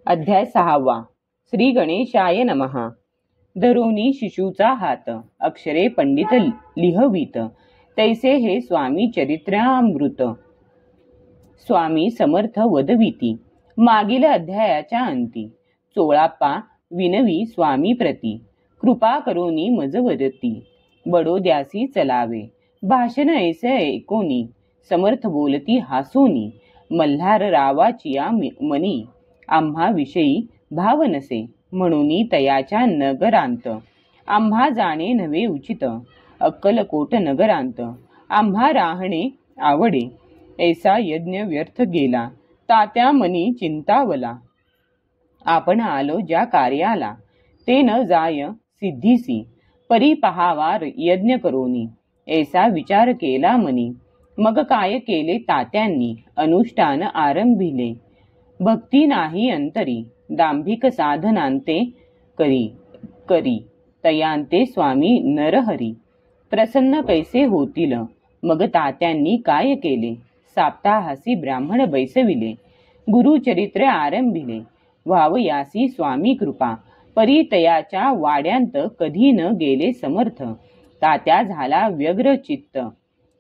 अध्याय 6. श्री गणेशाय नमः. धरोनी शिशूचा हात, अक्षरे पंडित लिहवीत, तैसे हे स्वामी चरित्रामृत. स्वामी समर्थ वदविती, मागील अध्यायाच्या अंती. चोळाप्पा विनवी स्वामी प्रती, कृपा करोनी मज वदती. बडोद्यासी चलावे, भाषण ऐसे ऐकोनी, समर्थ बोलती हासोनी. मल्हार रावाचिया मनी, आम्हा विषयी भाव नसे, म्हणून तयाच्या नगरांत. आम्हा जाणे नव्हे उचित, अक्कलकोट नगरांत. आम्हा राहणे आवडे, ऐसा यज्ञ व्यर्थ गेला. तात्या मनी चिंतावला, आपण आलो ज्या कार्याला. ते न जाय सिद्धीसी, परी पहावा यज्ञ करोनी. ऐसा विचार केला मनी, मग काय केले तात्यांनी. अनुष्ठान आरंभिले, भक्ती नाही अंतरी. दांभिक साधनांते करी तयांते स्वामी नरहरी. प्रसन्न कैसे होतील, मग तात्यांनी काय केले. साप्ताहासी ब्राह्मण बैसविले, गुरुचरित्र आरंभिले. व्हावयासी स्वामी कृपा, परितयाच्या वाड्यांत कधी न गेले समर्थ. तात्या झाला व्यग्र चित्त,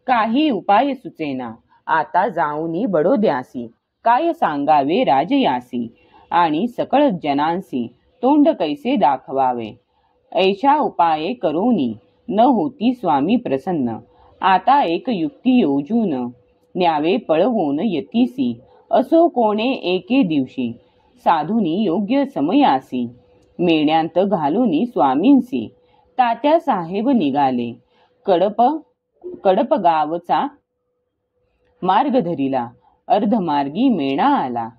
काही उपाय सुचेना. आता जाऊनी बडोद्यासी, काय सांगावे राजयासी. आणि सकळ जनांसी, तोंड कैसे दाखवावे. ऐशा उपाये करोनी, न होती स्वामी प्रसन्न. आता एक युक्ती योजून, न्यावे पळवून यतीसी. असो कोणे एके दिवशी, साधुनी योग्य समयासी. मेण्यांत घालूनी स्वामींसी, तात्या साहेब निघाले. कडप गावचा मार्ग धरिला, अर्धमार्गी मेणा आला.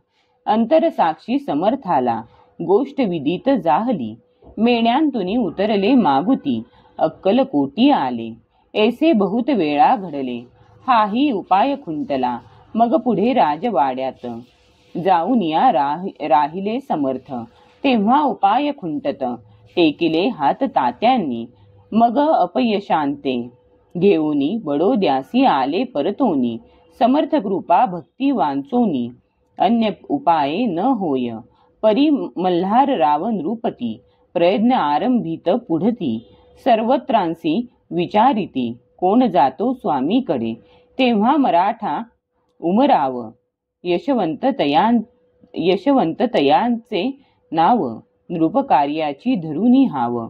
अंतरसाक्षी समर्थाला, गोष्ट विदित जाहली. मेण्यांतुनी उतरले मागुती, अक्कलकोटी आले. ऐसे बहुत वेळा घडले, हाही उपाय खुंटला. मग पुढे राजवाड्यात जाऊन या राहिले समर्थ. तेव्हा उपाय खुंटत, टेकिले हात तात्यांनी. मग अपयशांते घेऊनी, बडोद्यासी आले परतोनी. समर्थ कृपा भक्ती वांचोनी, अन्य उपाये न होय. परी मल्हार राव नृपती, प्रयत्न आरंभित पुढती. सर्वत्रांसी विचारिती, कोण जातो स्वामीकडे. तेव्हा मराठा उमराव, यशवंत तयांचे नाव. नृपकार्याची धरुनी हाव,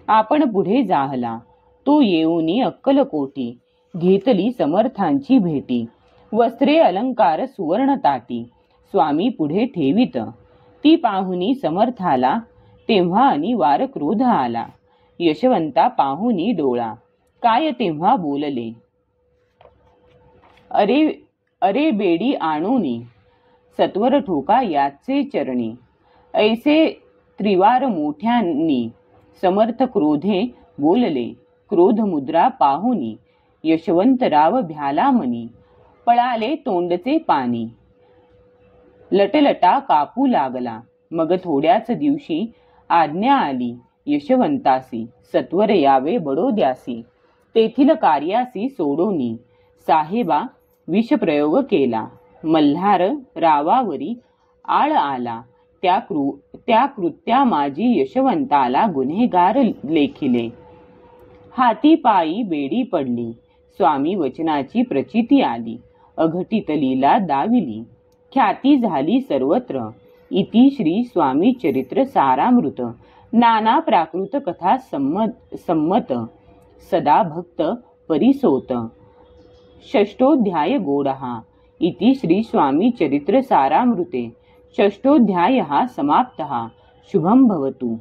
आपण पुढे जाहला. तो येऊनी अक्कलकोटी, घेतली समर्थांची भेटी. वस्त्रे अलंकार सुवर्ण ताटी, स्वामी पुढे ठेवित. ती पाहुनी समर्थाला, तेव्हा अनिवार क्रोध आला. यशवंता पाहुनी डोळा, काय तेव्हा बोलले. अरे बेडी आणूनी, सत्वर ठोका याचे चरणी. ऐसे त्रिवार मोठ्यांनी, समर्थ क्रोधे बोलले. क्रोध मुद्रा पाहुनी, यशवंतराव भ्याला मनी. पळाले तोंडचे पाणी, लटलटा कापू लागला. मग थोड्याच दिवशी आज्ञा आली यशवंतासी, सत्वर यावे बडोद्यासी. तेथील कार्यासी सोडोनी, साहेबा विषप्रयोग केला. मल्हार रावावरी आळ आला, त्या कृत्या माझी यशवंताला गुन्हेगार लेखिले. हाती पायी बेडी पडली, स्वामी वचनाची प्रचिती आली. अघटित लीला दाविली, ख्याती झाली सर्वत्र. इति श्री स्वामी चरित्र सारामृत. नाना प्राकृत कथा सम्मत, सदा भक्त परिसोत. षष्ठोध्याय गोडहा. इति श्री स्वामी चरित्र सारामृते षष्ठोध्यायः समाप्तः. शुभं भवतु.